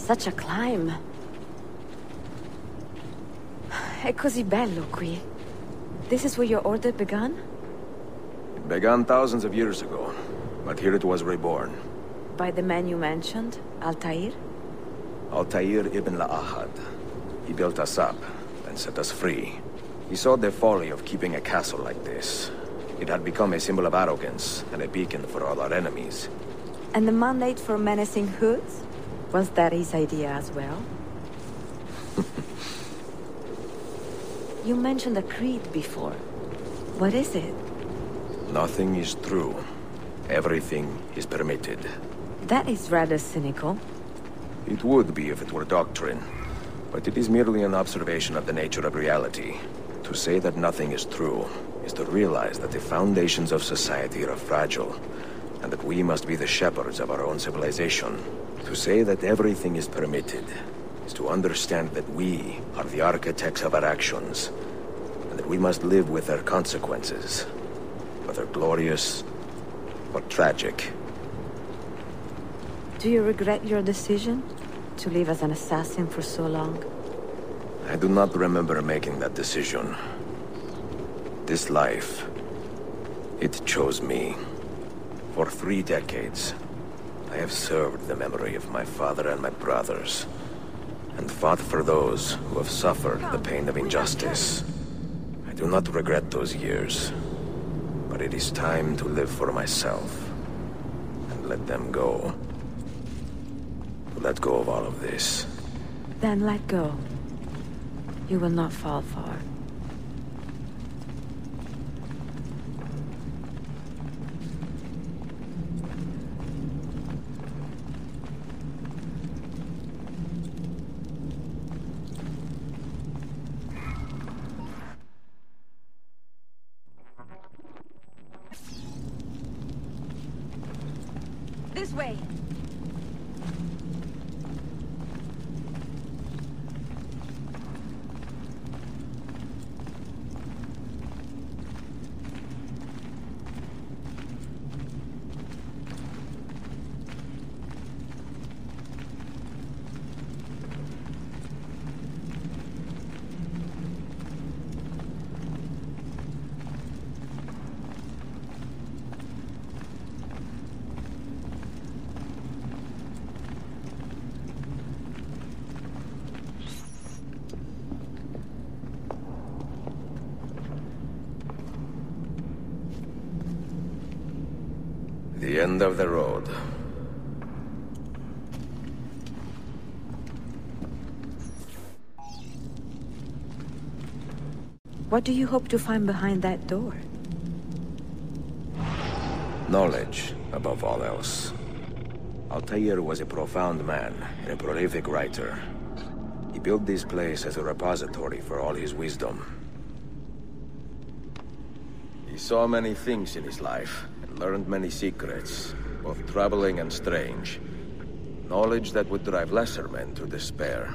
Such a climb. È così bello qui. This is where your order began? It began thousands of years ago, but here it was reborn. By the man you mentioned, Altair? Altair ibn La'ahad. He built us up and set us free. He saw the folly of keeping a castle like this. It had become a symbol of arrogance and a beacon for all our enemies. And the mandate for menacing hoods? Was that his idea as well? You mentioned a creed before. What is it? Nothing is true. Everything is permitted. That is rather cynical. It would be if it were doctrine. But it is merely an observation of the nature of reality. To say that nothing is true is to realize that the foundations of society are fragile, and that we must be the shepherds of our own civilization. To say that everything is permitted is to understand that we are the architects of our actions, and that we must live with their consequences, whether glorious or tragic. Do you regret your decision to live as an assassin for so long? I do not remember making that decision. This life, it chose me. For 3 decades, I have served the memory of my father and my brothers, and fought for those who have suffered the pain of injustice. I do not regret those years, but it is time to live for myself, and let them go. To let go of all of this. Then let go. You will not fall far. This way! The end of the road. What do you hope to find behind that door? Knowledge, above all else. Altair was a profound man and a prolific writer. He built this place as a repository for all his wisdom. He saw many things in his life, and learned many secrets, both troubling and strange. Knowledge that would drive lesser men to despair.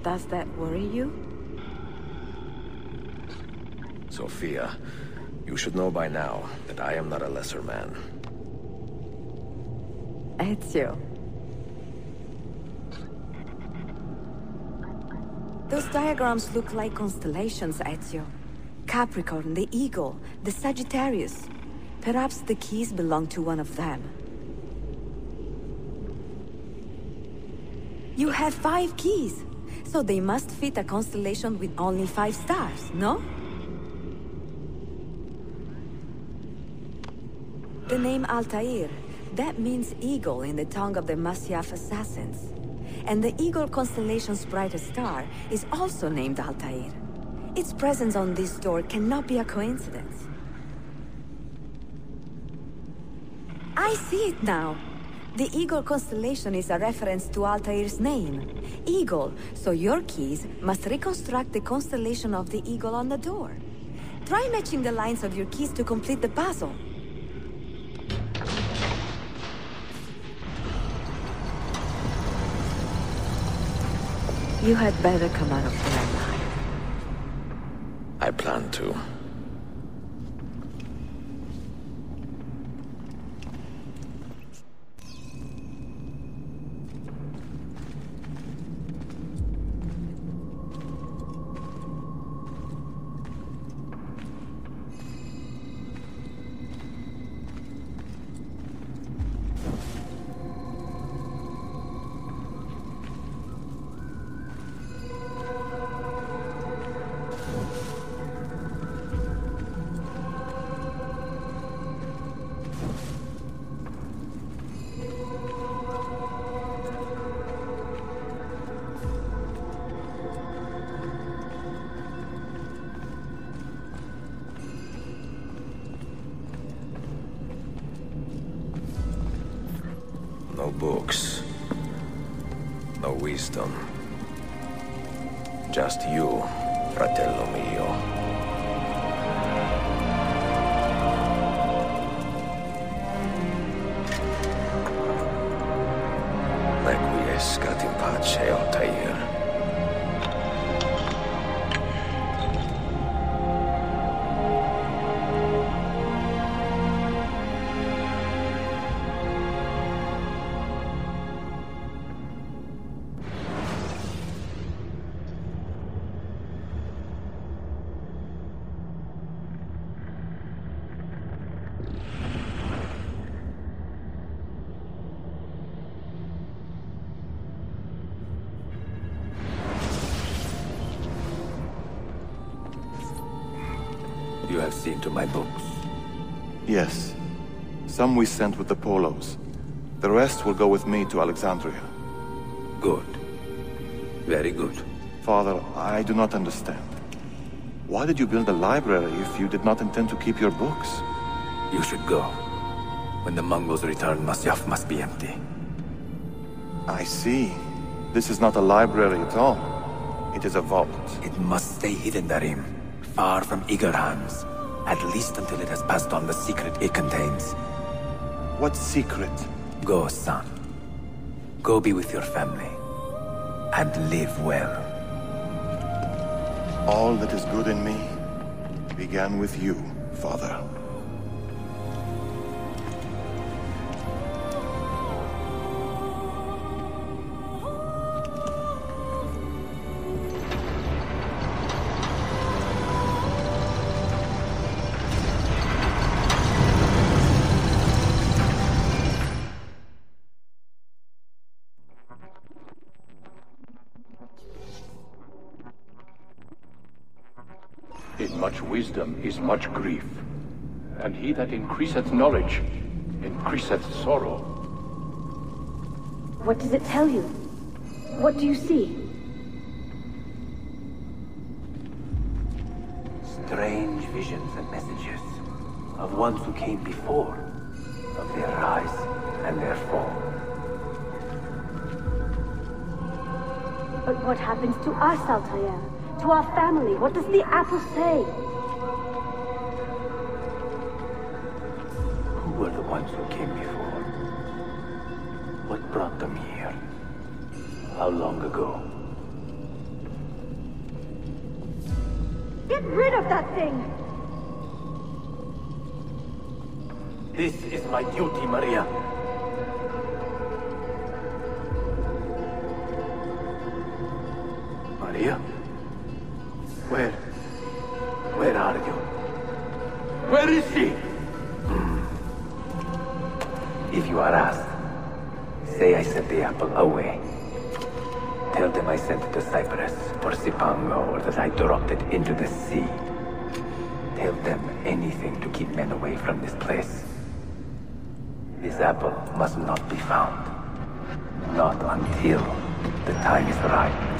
Does that worry you? Sophia, you should know by now that I am not a lesser man. Ezio. Those diagrams look like constellations, Ezio. Capricorn, the Eagle, the Sagittarius. Perhaps the keys belong to one of them. You have 5 keys, so they must fit a constellation with only 5 stars, no? The name Altair, that means eagle in the tongue of the Masyaf assassins. And the Eagle constellation's brightest star is also named Altair. Its presence on this door cannot be a coincidence. I see it now. The Eagle constellation is a reference to Altair's name. Eagle, so your keys must reconstruct the constellation of the eagle on the door. Try matching the lines of your keys to complete the puzzle. You had better come out of there alive. I plan to. books. No wisdom. Just you, fratello mio. Requiescat in pace, Altair. You have seen to my books? Yes. Some we sent with the Polos. The rest will go with me to Alexandria. Good. Very good. Father, I do not understand. Why did you build a library if you did not intend to keep your books? You should go. When the Mongols return, Masyaf must be empty. I see. This is not a library at all. It is a vault. It must stay hidden, Darim. Far from Igor hands. At least until it has passed on the secret it contains. What secret? Go, son. Go be with your family. And live well. All that is good in me began with you, Father. In much wisdom is much grief, and he that increaseth knowledge increaseth sorrow. What does it tell you? What do you see? Strange visions and messages of ones who came before, of their rise and their fall. But what happens to us, Altair? To our family? What does the apple say? Who were the ones who came before? What brought them here? How long ago? Get rid of that thing! This is my duty, Maria. Maria? Where are you? Where is she? If you are asked, say I sent the apple away. Tell them I sent it to Cyprus or Cipango, or that I dropped it into the sea. Tell them anything to keep men away from this place. This apple must not be found. Not until the time is right.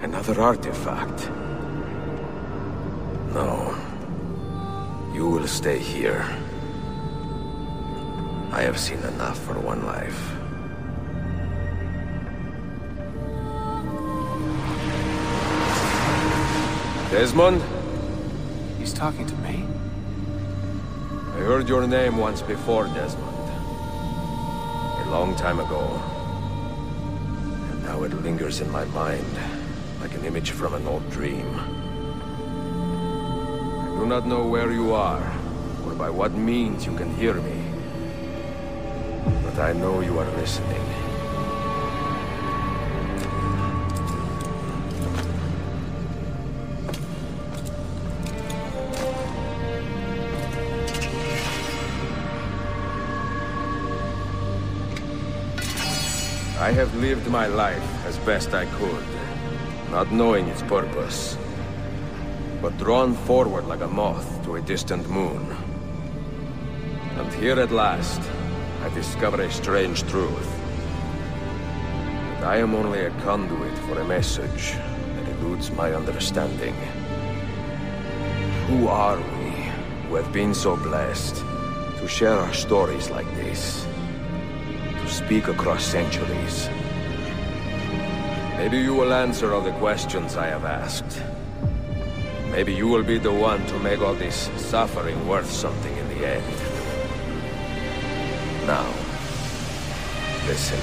Another artifact. No. You will stay here. I have seen enough for one life. Desmond? He's talking to me? I heard your name once before, Desmond. A long time ago. And now it lingers in my mind, like an image from an old dream. I do not know where you are, or by what means you can hear me. But I know you are listening. I have lived my life as best I could, not knowing its purpose, but drawn forward like a moth to a distant moon. And here at last, I discover a strange truth. That I am only a conduit for a message that eludes my understanding. Who are we, who have been so blessed, to share our stories like this? To speak across centuries. Maybe you will answer all the questions I have asked. Maybe you will be the one to make all this suffering worth something in the end. Now, listen.